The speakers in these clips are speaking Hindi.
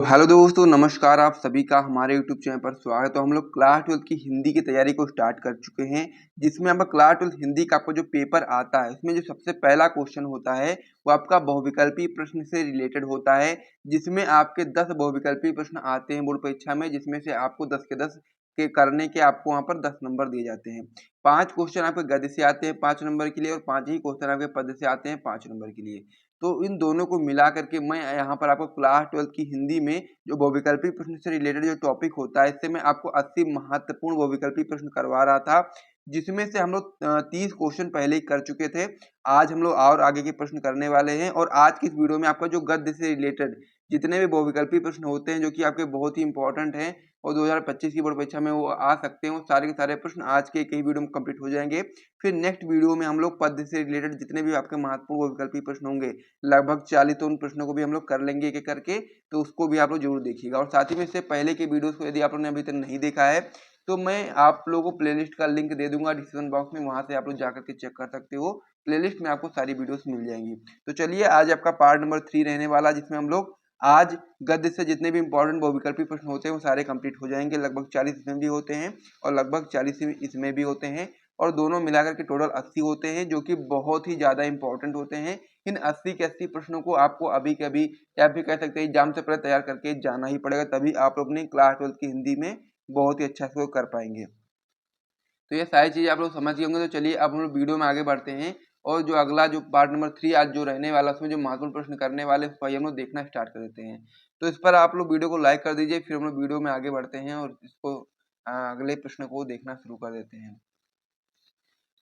हेलो दोस्तों, नमस्कार। आप सभी का हमारे यूट्यूब चैनल पर स्वागत है। तो हम लोग क्लास 12 की हिंदी की तैयारी को स्टार्ट कर चुके हैं, जिसमें आपका क्लास 12 हिंदी का आपको जो पेपर आता है उसमें जो सबसे पहला क्वेश्चन होता है वो आपका बहुविकल्पी प्रश्न से रिलेटेड होता है, जिसमें आपके 10 बहुविकल्पी प्रश्न आते हैं बोर्ड परीक्षा में, जिसमें से आपको 10 के 10 के करने के आपको वहाँ पर 10 नंबर दिए जाते हैं। 5 क्वेश्चन आपके गद्य से आते हैं 5 नंबर के लिए और 5 ही क्वेश्चन आपके पद्य से आते हैं 5 नंबर के लिए। तो इन दोनों को मिला करके मैं यहाँ पर आपको क्लास 12 की हिंदी में जो बहुविकल्पी प्रश्न से रिलेटेड जो टॉपिक होता है, इससे मैं आपको 80 महत्वपूर्ण बहुविकल्पी प्रश्न करवा रहा था, जिसमें से हम लोग 30 क्वेश्चन पहले ही कर चुके थे। आज हम लोग और आगे के प्रश्न करने वाले हैं और आज की इस वीडियो में आपका जो गद्य से रिलेटेड जितने भी बहुविकल्पी प्रश्न होते हैं जो कि आपके बहुत ही इंपॉर्टेंट हैं और 2025 की बोर्ड परीक्षा में वो आ सकते हैं, वो सारे के सारे प्रश्न आज के एक ही वीडियो में कंप्लीट हो जाएंगे। फिर नेक्स्ट वीडियो में हम लोग पद्य से रिलेटेड जितने भी आपके महत्वपूर्ण बहुविकल्पी प्रश्न होंगे, लगभग 40 तो उन प्रश्नों को भी हम लोग कर लेंगे एक एक करके, तो उसको भी आप लोग जरूर देखिएगा। और साथ ही में इससे पहले के वीडियोस को यदि आप लोगों ने अभी तक नहीं देखा है तो मैं आप लोगों को प्लेलिस्ट का लिंक दे दूंगा डिस्क्रिप्शन बॉक्स में, वहां से आप लोग जाकर के चेक कर सकते हो। प्लेलिस्ट में आपको सारी वीडियोस मिल जाएंगी। तो चलिए, आज आपका पार्ट नंबर 3 रहने वाला, जिसमें हम लोग आज गद्य से जितने भी इंपॉर्टेंट बहुविकल्पी प्रश्न होते हैं वो सारे कंप्लीट हो जाएंगे। लगभग 40 इसमें भी होते हैं और लगभग 40 इसमें भी होते हैं और दोनों मिलाकर के टोटल 80 होते हैं, जो कि बहुत ही ज्यादा इंपॉर्टेंट होते हैं। इन 80 के 80 प्रश्नों को आपको अभी के अभी या फिर कह सकते हैं एग्जाम से पहले तैयार करके जाना ही पड़ेगा, तभी आप लोग अपनी क्लास 12 की हिंदी में बहुत ही अच्छा से कर पाएंगे। तो ये सारी चीजें आप लोग समझ गए होंगे। तो चलिए अब हम लोग वीडियो में आगे बढ़ते हैं और जो अगला जो पार्ट नंबर 3 आज जो रहने वाला उसमें जो महत्वपूर्ण प्रश्न करने वाले उसको हम लोग देखना स्टार्ट कर देते हैं। तो इस पर आप लोग वीडियो को लाइक कर दीजिए, फिर हम लोग वीडियो में आगे बढ़ते हैं और इसको अगले प्रश्न को देखना शुरू कर देते हैं।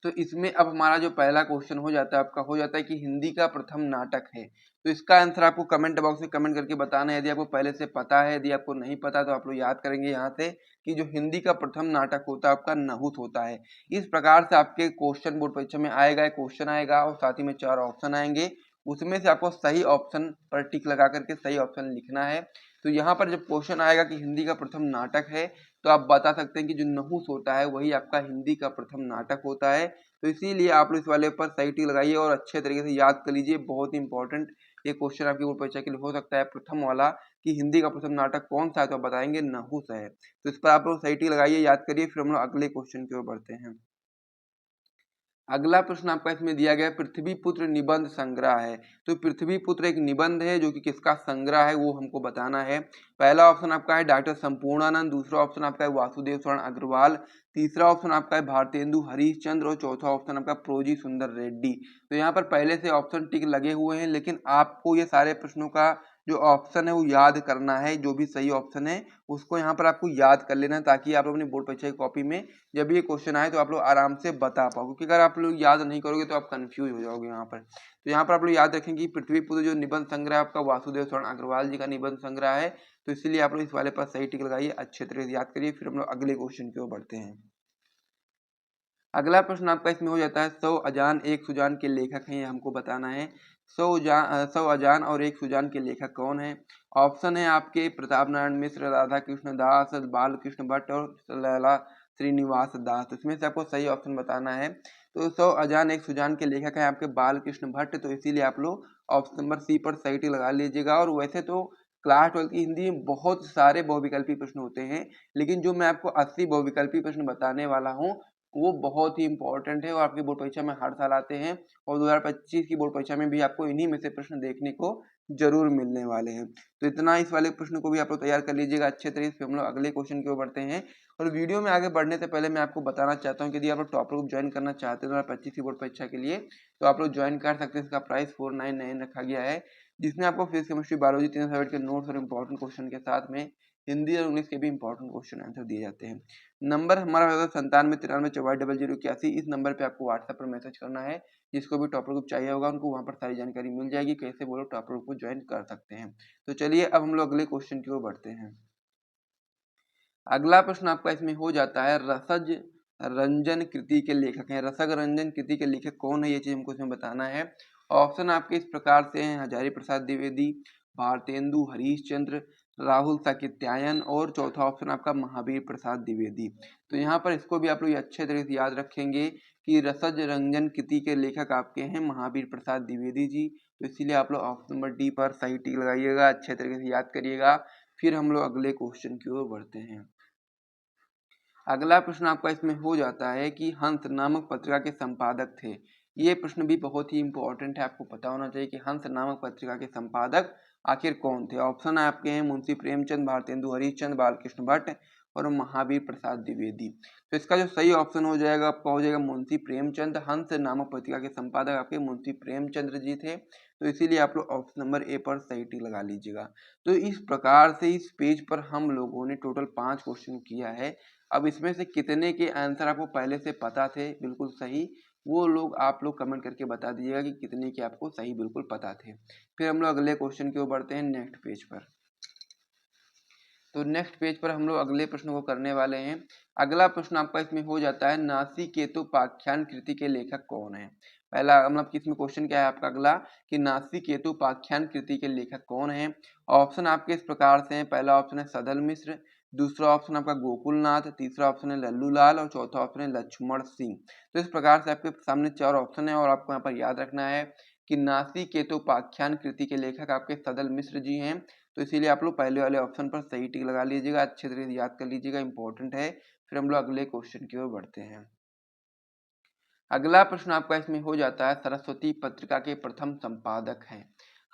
तो इसमें अब हमारा जो पहला क्वेश्चन हो जाता है आपका हो जाता है कि हिंदी का प्रथम नाटक है। तो इसका आंसर आपको कमेंट बॉक्स में कमेंट करके बताना है। यदि आपको पहले से पता है, यदि आपको नहीं पता तो आप लोग याद करेंगे यहाँ से कि जो हिंदी का प्रथम नाटक होता है आपका नहुत होता है। इस प्रकार से आपके क्वेश्चन बोर्ड परीक्षा में आएगा, एक क्वेश्चन आएगा और साथ ही में 4 ऑप्शन आएंगे। उसमें से आपको सही ऑप्शन पर टिक लगा करके सही ऑप्शन लिखना है। तो यहाँ पर जब क्वेश्चन आएगा कि हिंदी का प्रथम नाटक है, तो आप बता सकते हैं कि जो नहुस होता है वही आपका हिंदी का प्रथम नाटक होता है। तो इसीलिए आप लोग इस वाले पर सही टिक लगाइए और अच्छे तरीके से याद कर लीजिए। बहुत ही इंपॉर्टेंट ये क्वेश्चन आपकी बोर्ड परीक्षा के लिए हो सकता है, प्रथम वाला, कि हिंदी का प्रथम नाटक कौन सा है, तो आप बताएंगे नहुस है। तो इस पर आप लोग सही टिक लगाइए, याद करिए। फिर हम लोग अगले क्वेश्चन की ओर बढ़ते हैं। अगला प्रश्न आपका इसमें दिया गया पृथ्वीपुत्र निबंध संग्रह है। तो पृथ्वीपुत्र एक निबंध है जो कि किसका संग्रह है वो हमको बताना है। पहला ऑप्शन आपका है डॉक्टर संपूर्णानंद, दूसरा ऑप्शन आपका है वासुदेव शरण अग्रवाल, तीसरा ऑप्शन आपका है भारतेंदु हरीशचंद्र और चौथा ऑप्शन आपका प्रोजी सुंदर रेड्डी। तो यहाँ पर पहले से ऑप्शन टिक लगे हुए हैं, लेकिन आपको ये सारे प्रश्नों का जो ऑप्शन है वो याद करना है। जो भी सही ऑप्शन है उसको यहाँ पर आपको याद कर लेना है, ताकि आप लोग अपनी बोर्ड परीक्षा की कॉपी में जब ये क्वेश्चन आए तो आप लोग आराम से बता पाओ। क्योंकि अगर आप लोग याद नहीं करोगे तो आप कंफ्यूज हो जाओगे यहाँ पर। तो यहाँ पर आप लोग याद रखें कि पृथ्वीपुत्र जो निबंध संग्रह आपका वासुदेव शरण अग्रवाल जी का निबंध संग्रह है। तो इसीलिए आप लोग इस वाले पर सही टिक लगाइए, अच्छे तरीके से याद करिए। फिर हम लोग अगले क्वेश्चन की ओर बढ़ते हैं। अगला प्रश्न आपका इसमें हो जाता है 100 अजान एक सुजान के लेखक हैं, ये हमको बताना है। 100 अजान और एक सुजान के लेखक कौन है। ऑप्शन है आपके प्रताप नारायण मिश्र, राधा कृष्ण दास, बालकृष्ण भट्ट और लैला श्रीनिवास दास। तो इसमें से आपको सही ऑप्शन बताना है। तो 100 अजान एक सुजान के लेखक हैं आपके बालकृष्ण भट्ट। तो इसीलिए आप लोग ऑप्शन नंबर सी पर सही टिक लगा लीजिएगा। और वैसे तो क्लास 12 की हिंदी में बहुत सारे बहुविकल्पी प्रश्न होते हैं, लेकिन जो मैं आपको 80 बहुविकल्पी प्रश्न बताने वाला हूँ वो बहुत ही इंपॉर्टेंट है और आपकी बोर्ड परीक्षा में हर साल आते हैं। और 2025 की बोर्ड परीक्षा में भी आपको इन्हीं में से प्रश्न देखने को जरूर मिलने वाले हैं। तो इतना इस वाले प्रश्न को भी आप लोग तैयार कर लीजिएगा अच्छे तरीके से। हम लोग अगले क्वेश्चन की ओर बढ़ते हैं। और वीडियो में आगे बढ़ने से पहले मैं आपको बताना चाहता हूँ कि यदि आप लोग टॉपर ग्रुप ज्वाइन करना चाहते हैं 2025 की बोर्ड परीक्षा के लिए, तो आप लोग ज्वाइन कर सकते हैं। इसका प्राइस 499 रखा गया है, जिसमें आपको फिजिक्स केमिस्ट्री बायोलॉजी तीनों सब्जेक्ट के नोट्स और इंपॉर्टेंट क्वेश्चन के साथ में हिंदी और इंग्लिश के भी इंपॉर्टेंट क्वेश्चन आंसर दिए जाते हैं। नंबर हमारा होगा 9793940081। इस नंबर पे आपको व्हाट्सएप पर मैसेज करना है। जिसको भी टॉपर ग्रुप चाहिए होगा उनको वहां पर सारी जानकारी मिल जाएगी, कैसे वो लोग टॉपर ग्रुप को ज्वाइन कर सकते हैं। तो चलिए अब हम लोग अगले क्वेश्चन की ओर बढ़ते हैं। अगला प्रश्न आपका इसमें हो जाता है रसज रंजन कृति के लेखक हैं। रसग रंजन कृति के लेखक कौन है, ये चीज हमको इसमें बताना है। ऑप्शन आपके इस प्रकार से हैं हजारी प्रसाद द्विवेदी, भारतेंदु हरीशचंद्र, राहुल साकित्यायन और चौथा ऑप्शन आपका महावीर प्रसाद द्विवेदी। तो यहाँ पर इसको भी आप लोग अच्छे तरीके से याद रखेंगे कि रसज रंजन कृति के लेखक आपके हैं महावीर प्रसाद द्विवेदी जी। तो इसीलिए आप लोग ऑप्शन नंबर डी पर सही टिक लगाइएगा, अच्छे तरीके से याद करिएगा। फिर हम लोग अगले क्वेश्चन की ओर बढ़ते हैं। अगला प्रश्न आपका इसमें हो जाता है कि हंस नामक पत्रिका के संपादक थे। ये प्रश्न भी बहुत ही इंपॉर्टेंट है, आपको पता होना चाहिए कि हंस नामक पत्रिका के संपादक आखिर कौन थे। ऑप्शन आपके हैं मुंशी प्रेमचंद, भारतेंदु हरिश्चंद्र, बालकृष्ण भट्ट और महावीर प्रसाद द्विवेदी। तो इसका जो सही ऑप्शन हो जाएगा आपका हो जाएगा मुंशी प्रेमचंद। हंस नामक पत्रिका के संपादक आपके मुंशी प्रेमचंद्र जी थे, तो इसीलिए आप लोग ऑप्शन नंबर ए पर सही टिक लगा लीजिएगा। तो इस प्रकार से इस पेज पर हम लोगों ने टोटल 5 क्वेश्चन किया है। अब इसमें से कितने के आंसर आपको पहले से पता थे बिल्कुल सही, वो लोग आप लोग कमेंट करके बता दीजिएगा कि कितने के आपको सही बिल्कुल पता थे। फिर हम लोग अगले क्वेश्चन की ओर बढ़ते हैं नेक्स्ट पेज पर। तो नेक्स्ट पेज पर हम लोग अगले प्रश्न को करने वाले हैं। अगला प्रश्न आपका इसमें हो जाता है नासिकेतुपाख्यान कृति के लेखक कौन है। पहला मतलब कि इसमें क्वेश्चन क्या है आपका अगला कि नासिकेतुपाख्यान कृति के लेखक कौन है। ऑप्शन आपके इस प्रकार से हैं। पहला ऑप्शन है सदल मिश्र, दूसरा ऑप्शन आपका गोकुलनाथ, तीसरा ऑप्शन है लल्लू लाल और चौथा ऑप्शन है लक्ष्मण सिंह। तो इस प्रकार से आपके सामने 4 ऑप्शन है और आपको यहाँ पर याद रखना है कि नासिकेतुपाख्यान कृति के लेखक आपके सदल मिश्र जी हैं। तो इसीलिए आप लोग पहले वाले ऑप्शन पर सही टिक लगा लीजिएगा, अच्छे तरीके से याद कर लीजिएगा, इंपॉर्टेंट है। फिर हम लोग अगले क्वेश्चन की ओर बढ़ते हैं। अगला प्रश्न आपका इसमें हो जाता है सरस्वती पत्रिका के प्रथम संपादक हैं।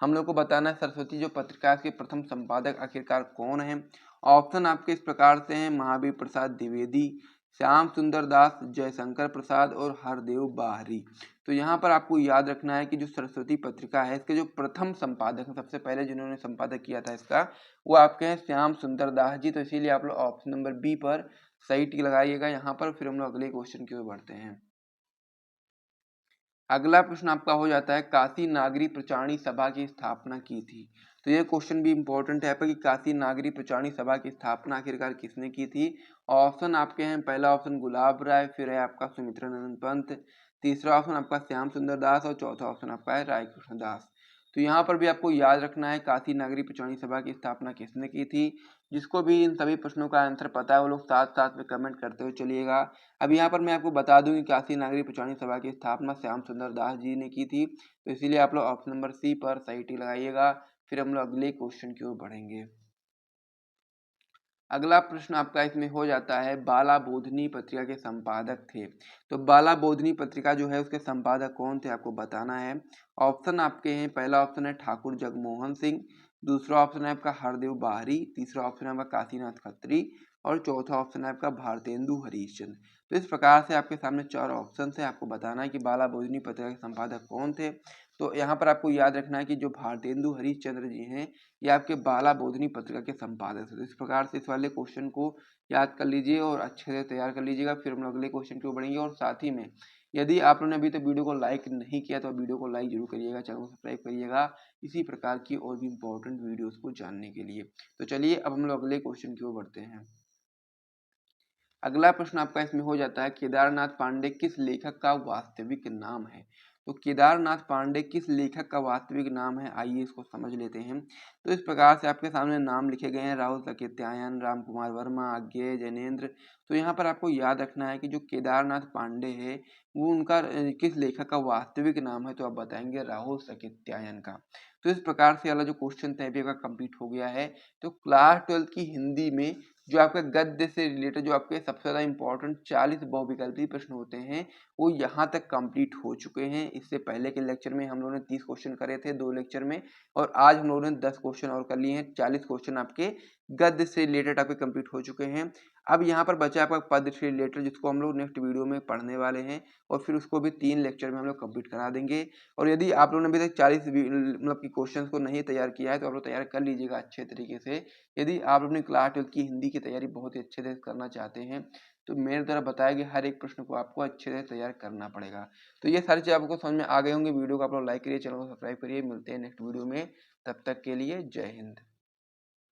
हम लोग को बताना है सरस्वती जो पत्रिका के प्रथम संपादक आखिरकार कौन है। ऑप्शन आपके इस प्रकार से हैं महावीर प्रसाद द्विवेदी, श्याम सुंदर दास, जयशंकर प्रसाद और हरदेव बाहरी। तो यहाँ पर आपको याद रखना है कि जो सरस्वती पत्रिका है इसके जो प्रथम संपादक हैं, सबसे पहले जिन्होंने संपादक किया था इसका, वो आपके हैं श्याम सुंदर दास जी। तो इसीलिए आप लोग ऑप्शन नंबर बी पर सही टिक लगाइएगा यहाँ पर। फिर हम लोग अगले क्वेश्चन की ओर बढ़ते हैं। अगला प्रश्न आपका हो जाता है काशी नागरी प्रचारणी सभा की स्थापना की थी। तो ये क्वेश्चन भी इंपॉर्टेंट है कि काशी नागरी प्रचारणी सभा की स्थापना आखिरकार किसने की थी। ऑप्शन आपके हैं पहला ऑप्शन गुलाब राय, फिर है आपका सुमित्रानंद पंत, तीसरा ऑप्शन आपका श्याम सुंदर दास और चौथा ऑप्शन आपका है राय कृष्ण दास। तो यहाँ पर भी आपको याद रखना है काशी नागरी प्रचारणी सभा की स्थापना किसने की थी। जिसको भी इन सभी प्रश्नों का आंसर पता है वो लोग साथ साथ में कमेंट करते हुए चलिएगा। अब यहाँ पर मैं आपको बता दूं कि काशी नागरी प्रचारणी सभा की स्थापना श्याम सुंदर दास जी ने की थी। तो इसीलिए आप लोग ऑप्शन नंबर सी पर सही टिक लगाइएगा। फिर हम लोग अगले क्वेश्चन की ओर बढ़ेंगे। अगला प्रश्न आपका इसमें हो जाता है बाला बोधनी पत्रिका के संपादक थे। तो बाला बोधनी पत्रिका जो है उसके संपादक कौन थे आपको बताना है। ऑप्शन आपके हैं पहला ऑप्शन है ठाकुर जगमोहन सिंह, दूसरा ऑप्शन है आपका हरदेव बाहरी, तीसरा ऑप्शन है आपका काशीनाथ खत्री और चौथा ऑप्शन है आपका भारतेंदु हरिश्चंद्र। तो इस प्रकार से आपके सामने 4 ऑप्शन है, आपको बताना है कि बाला बोधनी पत्रिका के संपादक कौन थे। तो यहाँ पर आपको याद रखना है कि जो भारतेंदु हरिश्चंद्र जी हैं ये आपके बाला बोधनी पत्रिका के संपादक थे। तो इस प्रकार से इस वाले क्वेश्चन को याद कर लीजिए और अच्छे से तैयार कर लीजिएगा। फिर हम लोग अगले क्वेश्चन की ओर बढ़ेंगे। और साथ ही में यदि आप लोगों ने अभी तक वीडियो को लाइक नहीं किया तो वीडियो को लाइक जरूर करिएगा, चैनल को सब्सक्राइब करिएगा इसी प्रकार की और भी इंपॉर्टेंट वीडियोस को जानने के लिए। तो चलिए अब हम लोग अगले क्वेश्चन की ओर बढ़ते हैं। अगला प्रश्न आपका इसमें हो जाता है केदारनाथ पांडे किस लेखक का वास्तविक नाम है। तो केदारनाथ पांडे किस लेखक का वास्तविक नाम है, आइए इसको समझ लेते हैं। तो इस प्रकार से आपके सामने नाम लिखे गए हैं राहुल सकेत्यायन, राम कुमार वर्मा, आज्ञेय, जैनेन्द्र। तो यहाँ पर आपको याद रखना है कि जो केदारनाथ पांडे है वो उनका किस लेखक का वास्तविक नाम है। तो आप बताएंगे राहुल सकेत्यायन का। तो इस प्रकार से वाला जो क्वेश्चन था आपका कंप्लीट हो गया है। तो क्लास 12 की हिंदी में जो आपके गद्य से रिलेटेड जो आपके सबसे ज़्यादा इंपॉर्टेंट 40 बहुविकल्पीय प्रश्न होते हैं वो यहाँ तक कंप्लीट हो चुके हैं। इससे पहले के लेक्चर में हम लोगों ने 30 क्वेश्चन करे थे 2 लेक्चर में, और आज हम लोगों ने 10 क्वेश्चन और कर लिए हैं। 40 क्वेश्चन आपके गद्य से रिलेटेड आपके कंप्लीट हो चुके हैं। अब यहाँ पर बचा आपका पद से रिलेटेड जिसको हम लोग नेक्स्ट वीडियो में पढ़ने वाले हैं और फिर उसको भी 3 लेक्चर में हम लोग कंप्लीट करा देंगे। और यदि आप लोगों ने अभी तक 40 मतलब कि क्वेश्चन को नहीं तैयार किया है तो आप लोग तैयार कर लीजिएगा अच्छे तरीके से। यदि आप अपनी क्लास 12 की हिंदी की तैयारी बहुत ही अच्छे से करना चाहते हैं तो मेरे द्वारा बताए गए हर एक प्रश्न को आपको अच्छे से तैयार करना पड़ेगा। तो ये सारी चीज़ आपको समझ में आ गए होंगे। वीडियो को आप लोग लाइक करिए, चैनल को सब्सक्राइब करिए। मिलते हैं नेक्स्ट वीडियो में, तब तक के लिए जय हिंद।